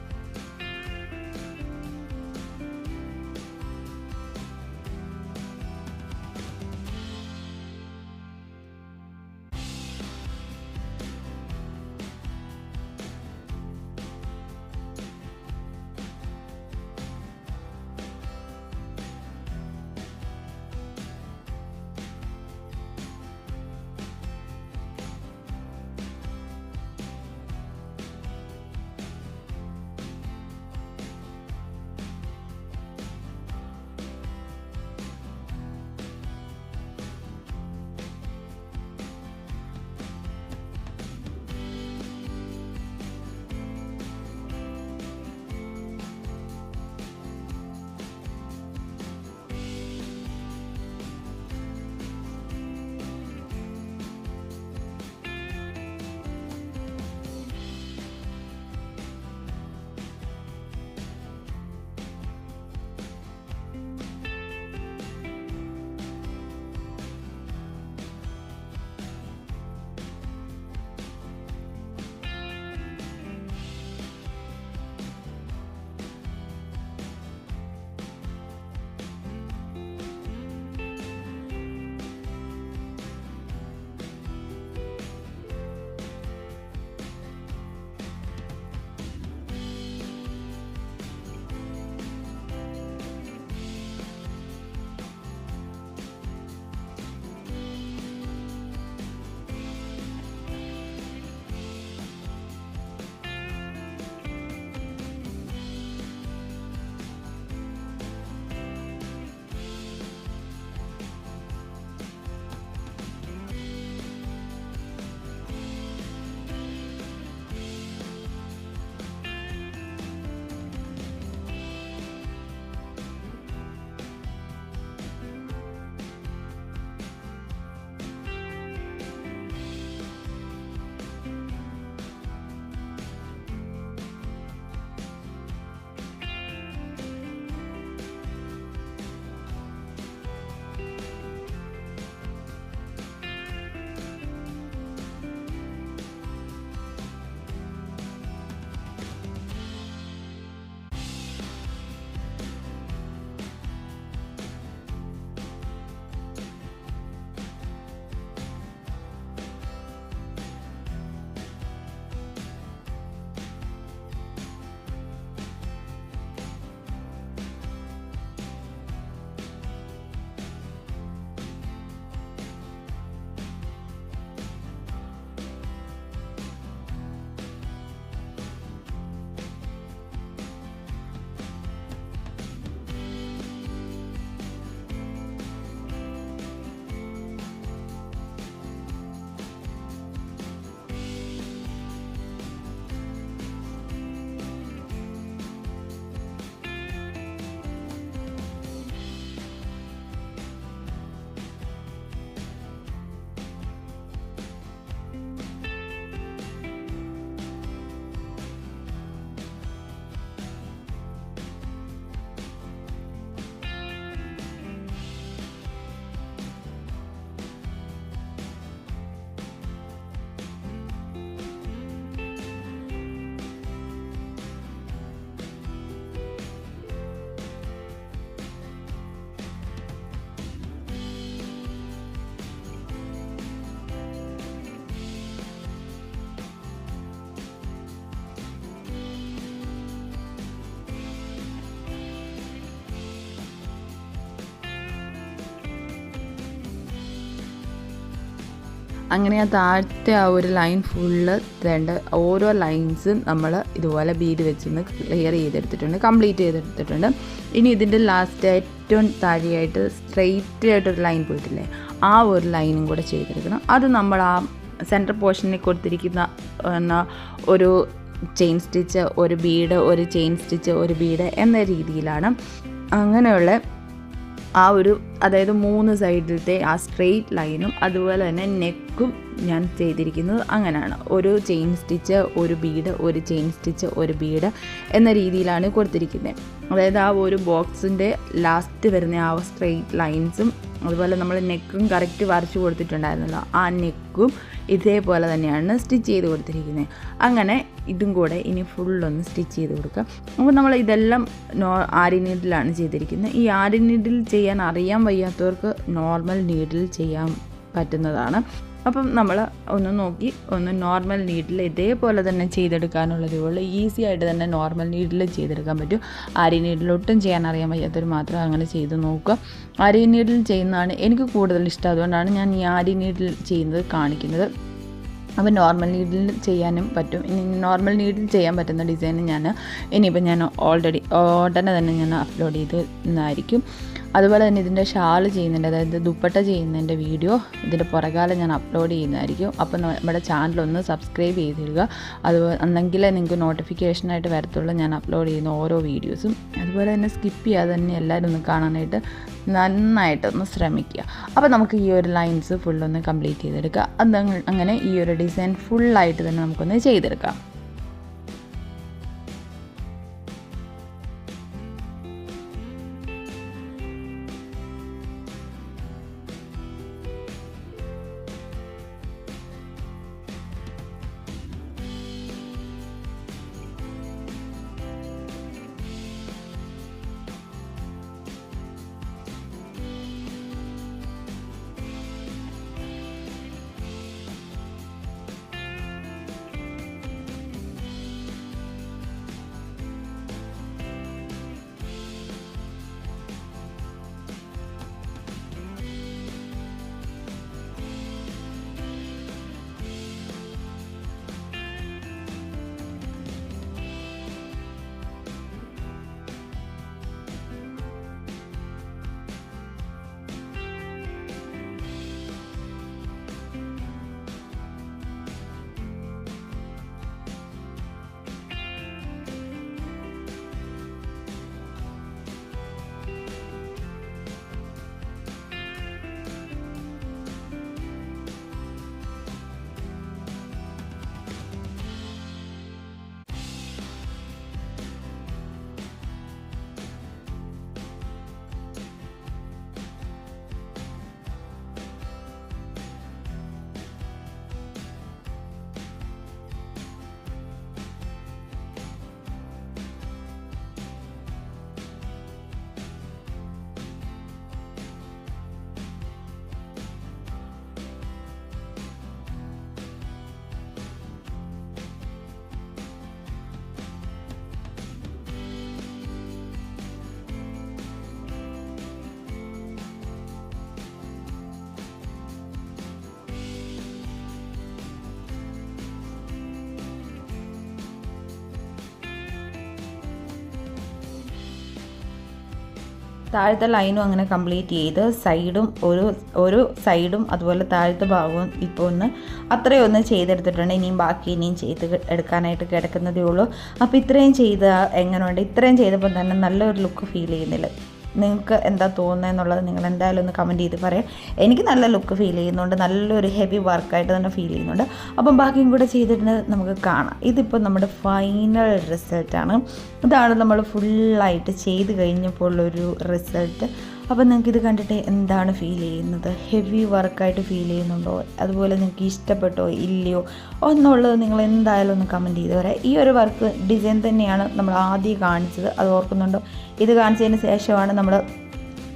അങ്ങനെ ആ താഴത്തെ ആ ഒരു ലൈൻ ഫുള്ള് വേണ്ട ഓരോ ലൈൻസും നമ്മൾ ഇതുപോലെ ബീഡ് വെച്ചൊന്ന് ക്ലിയർ ചെയ്തെടുത്തിട്ടുണ്ട്, കംപ്ലീറ്റ് ചെയ്തെടുത്തിട്ടുണ്ട്. ഇനി ഇതിൻ്റെ ലാസ്റ്റ് ഏറ്റവും താഴെയായിട്ട് സ്ട്രെയിറ്റ് ആയിട്ടൊരു ലൈൻ പോയിട്ടില്ലേ, ആ ഒരു ലൈനും കൂടെ ചെയ്തെടുക്കണം. അത് നമ്മൾ ആ സെൻറ്റർ പോർഷനിൽ കൊടുത്തിരിക്കുന്ന ഒരു ചെയിൻ സ്റ്റിച്ച്, ഒരു ബീഡ്, ഒരു ചെയിൻ സ്റ്റിച്ച്, ഒരു ബീഡ് എന്ന രീതിയിലാണ് അങ്ങനെയുള്ള ആ ഒരു, അതായത് 3 സൈഡിലത്തെ ആ സ്ട്രെയിറ്റ് ലൈനും അതുപോലെ തന്നെ നെക്കും ഞാൻ ചെയ്തിരിക്കുന്നത് അങ്ങനെയാണ്. ഒരു ചെയിൻ സ്റ്റിച്ച്, ഒരു ബീഡ്, ഒരു ചെയിൻ സ്റ്റിച്ച്, ഒരു ബീഡ് എന്ന രീതിയിലാണ് കൊടുത്തിരിക്കുന്നത്. അതായത് ആ ഒരു ബോക്സിൻ്റെ ലാസ്റ്റ് വരുന്ന ആ സ്ട്രെയിറ്റ് ലൈൻസും അതുപോലെ നമ്മൾ നെക്കും കറക്റ്റ് വരച്ച് കൊടുത്തിട്ടുണ്ടായിരുന്നല്ലോ, ആ നെക്കും ഇതേപോലെ തന്നെയാണ് സ്റ്റിച്ച് ചെയ്ത് കൊടുത്തിരിക്കുന്നത്. അങ്ങനെ ഇതും കൂടെ ഇനി ഫുള്ളൊന്ന് സ്റ്റിച്ച് ചെയ്ത് കൊടുക്കുക. അപ്പോൾ നമ്മൾ ഇതെല്ലാം ആരി നീഡിലാണ് ചെയ്തിരിക്കുന്നത്. ഈ ആരി നീഡിൽ ചെയ്യാൻ അറിയാൻ വയ്യാത്തവർക്ക് നോർമൽ നീഡിൽ ചെയ്യാൻ പറ്റുന്നതാണ്. അപ്പം നമ്മൾ ഒന്ന് നോക്കി ഒന്ന് നോർമൽ നീഡിൽ ഇതേപോലെ തന്നെ ചെയ്തെടുക്കാനുള്ളതേ ഉള്ളൂ. ഈസി ആയിട്ട് തന്നെ നോർമൽ നീഡിൽ ചെയ്തെടുക്കാൻ പറ്റും. ആരി നീഡിൽ ഒട്ടും ചെയ്യാൻ അറിയാൻ വയ്യാത്തവർ മാത്രം അങ്ങനെ ചെയ്ത് നോക്കുക. ആരി നീഡിൽ ചെയ്യുന്നതാണ് എനിക്ക് കൂടുതൽ ഇഷ്ടം, അതുകൊണ്ടാണ് ഞാൻ ഈ ആരി നീഡിൽ ചെയ്യുന്നത് കാണിക്കുന്നത്. അപ്പോൾ നോർമൽ നീഡിൽ ചെയ്യാനും പറ്റും. ഇനി നോർമൽ നീഡിൽ ചെയ്യാൻ പറ്റുന്ന ഡിസൈൻ ഇനിയിപ്പോൾ ഞാൻ ഉടനെ തന്നെ ഞാൻ അപ്ലോഡ് ചെയ്തതായിരിക്കും. അതുപോലെ തന്നെ ഇതിൻ്റെ ഷാൾ ചെയ്യുന്നുണ്ട്, അതായത് ദുപ്പട്ട ചെയ്യുന്നതിൻ്റെ വീഡിയോ ഇതിൻ്റെ പുറകാലം ഞാൻ അപ്ലോഡ് ചെയ്യുന്നതായിരിക്കും. അപ്പോൾ നമ്മുടെ ചാനലൊന്ന് സബ്സ്ക്രൈബ് ചെയ്തിടുക. അതുപോലെ എന്നെങ്കിലേ നിങ്ങൾക്ക് നോട്ടിഫിക്കേഷനായിട്ട് വരത്തുള്ളൂ ഞാൻ അപ്ലോഡ് ചെയ്യുന്ന ഓരോ വീഡിയോസും. അതുപോലെ തന്നെ സ്കിപ്പ് ചെയ്യാതെ തന്നെ എല്ലാവരും ഒന്ന് കാണാനായിട്ട് നന്നായിട്ടൊന്ന് ശ്രമിക്കുക. അപ്പോൾ നമുക്ക് ഈ ഒരു ലൈൻസ് ഫുള്ളൊന്ന് കംപ്ലീറ്റ് ചെയ്തെടുക്കുക. അങ്ങനെ ഈ ഒരു ഡിസൈൻ ഫുള്ളായിട്ട് തന്നെ നമുക്കൊന്ന് ചെയ്തെടുക്കാം. താഴത്തെ ലൈനും അങ്ങനെ കംപ്ലീറ്റ് ചെയ്ത് സൈഡും ഒരു സൈഡും അതുപോലെ താഴത്തെ ഭാഗവും ഇപ്പോൾ അത്രയും ഒന്ന് ചെയ്തെടുത്തിട്ടുണ്ട്. ഇനിയും ബാക്കി ചെയ്ത് എടുക്കാനായിട്ട് കിടക്കുന്നതേ ഉള്ളൂ. അപ്പോൾ ഇത്രയും എങ്ങനെയുണ്ട്? ഇത്രയും ചെയ്തപ്പോൾ തന്നെ നല്ലൊരു ലുക്ക് ഫീൽ ചെയ്യുന്നില്ല. നിങ്ങൾക്ക് എന്താ തോന്നുന്നത് എന്നുള്ളത് നിങ്ങൾ എന്തായാലും ഒന്ന് കമൻറ്റ് ചെയ്ത് പറയാം. എനിക്ക് നല്ല ലുക്ക് ഫീൽ ചെയ്യുന്നുണ്ട്, നല്ലൊരു ഹെവി വർക്കായിട്ട് തന്നെ ഫീൽ ചെയ്യുന്നുണ്ട്. അപ്പം ബാക്കിയും കൂടെ ചെയ്തിട്ട് നമുക്ക് കാണാം. ഇതിപ്പോൾ നമ്മുടെ ഫൈനൽ റിസൾട്ടാണ്. ഇതാണ് നമ്മൾ ഫുള്ളായിട്ട് ചെയ്ത് കഴിഞ്ഞപ്പോൾ ഉള്ളൊരു റിസൾട്ട്. അപ്പോൾ നിങ്ങൾക്കിത് കണ്ടിട്ട് എന്താണ് ഫീൽ ചെയ്യുന്നത്? ഹെവി വർക്കായിട്ട് ഫീൽ ചെയ്യുന്നുണ്ടോ? അതുപോലെ നിങ്ങൾക്ക് ഇഷ്ടപ്പെട്ടോ ഇല്ലയോ എന്നുള്ളത് നിങ്ങൾ എന്തായാലും ഒന്ന് കമൻറ്റ് ചെയ്ത് പറയാം. ഈ ഒരു വർക്ക് ഡിസൈൻ തന്നെയാണ് നമ്മൾ ആദ്യം കാണിച്ചത്, അത് ഓർക്കുന്നുണ്ടോ? ഇത് കാണിച്ചതിന് ശേഷമാണ് നമ്മൾ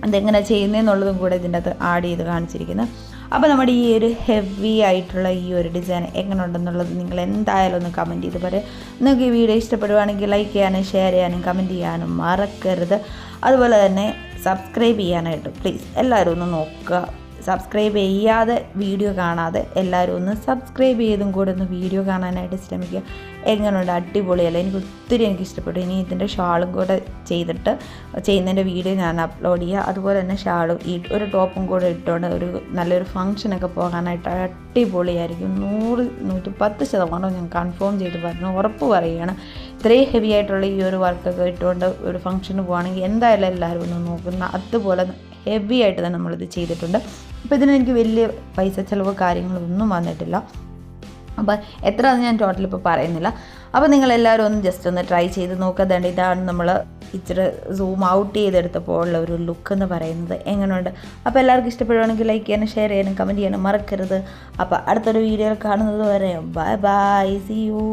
അതെങ്ങനെ ചെയ്യുന്നതെന്നുള്ളതും കൂടെ ഇതിൻ്റെ അകത്ത് ആഡ് ചെയ്ത് കാണിച്ചിരിക്കുന്നത്. അപ്പോൾ നമ്മുടെ ഈ ഒരു ഹെവി ആയിട്ടുള്ള ഈ ഒരു ഡിസൈൻ എങ്ങനെ ഉണ്ടെന്നുള്ളത് നിങ്ങൾ എന്തായാലും ഒന്ന് കമൻറ്റ് ചെയ്ത് പറയാം. നിങ്ങൾക്ക് ഈ വീഡിയോ ഇഷ്ടപ്പെടുവാണെങ്കിൽ ലൈക്ക് ചെയ്യാനും ഷെയർ ചെയ്യാനും കമൻറ്റ് ചെയ്യാനും മറക്കരുത്. അതുപോലെ തന്നെ സബ്സ്ക്രൈബ് ചെയ്യാനായിട്ട് പ്ലീസ് എല്ലാവരും ഒന്ന് നോക്കുക. സബ്സ്ക്രൈബ് ചെയ്യാതെ വീഡിയോ കാണാതെ എല്ലാവരും ഒന്ന് സബ്സ്ക്രൈബ് ചെയ്തും കൂടെ ഒന്ന് വീഡിയോ കാണാനായിട്ട് ശ്രമിക്കുക. എങ്ങനെയുണ്ട്, അടിപൊളിയല്ല? എനിക്ക് ഇഷ്ടപ്പെട്ടു. ഇനി ഇതിൻ്റെ ഷാളും കൂടെ ചെയ്യുന്നതിൻ്റെ വീഡിയോ ഞാൻ അപ്ലോഡ് ചെയ്യുക. അതുപോലെ തന്നെ ഷാളും ഒരു ടോപ്പും കൂടെ ഇട്ടുകൊണ്ട് ഒരു നല്ലൊരു ഫംഗ്ഷനൊക്കെ പോകാനായിട്ട് അടിപൊളിയായിരിക്കും. 110% ഞാൻ കൺഫേം ചെയ്ത് പറഞ്ഞു, ഉറപ്പ് പറയുകയാണ്. ഇത്രയും ഹെവി ആയിട്ടുള്ള ഈ ഒരു വർക്കൊക്കെ ഇട്ടുകൊണ്ട് ഒരു ഫംഗ്ഷന് പോകുകയാണെങ്കിൽ എന്തായാലും എല്ലാവരും ഒന്ന് നോക്കുന്ന അതുപോലെ ഹെവി ആയിട്ട് തന്നെ നമ്മളിത് ചെയ്തിട്ടുണ്ട്. അപ്പോൾ ഇതിന് എനിക്ക് വലിയ പൈസ ചിലവ് കാര്യങ്ങളൊന്നും വന്നിട്ടില്ല. അപ്പോൾ എത്ര അത് ഞാൻ ടോട്ടൽ ഇപ്പോൾ പറയുന്നില്ല. അപ്പോൾ നിങ്ങളെല്ലാവരും ഒന്ന് ജസ്റ്റ് ഒന്ന് ട്രൈ ചെയ്ത് നോക്കാതെ. ഇതാണ് നമ്മൾ ഇച്ചിരി സൂം ഔട്ട് ചെയ്തെടുത്തപ്പോൾ ഉള്ള ഒരു ലുക്ക് എന്ന് പറയുന്നത്. എങ്ങനെയുണ്ട്? അപ്പോൾ എല്ലാവർക്കും ഇഷ്ടപ്പെടുവാണെങ്കിൽ ലൈക്ക് ചെയ്യാനും ഷെയർ ചെയ്യാനും കമൻറ്റ് ചെയ്യാനും മറക്കരുത്. അപ്പോൾ അടുത്തൊരു വീഡിയോയിൽ കാണുന്നത് വരെ ബൈ ബൈ, സീ യു.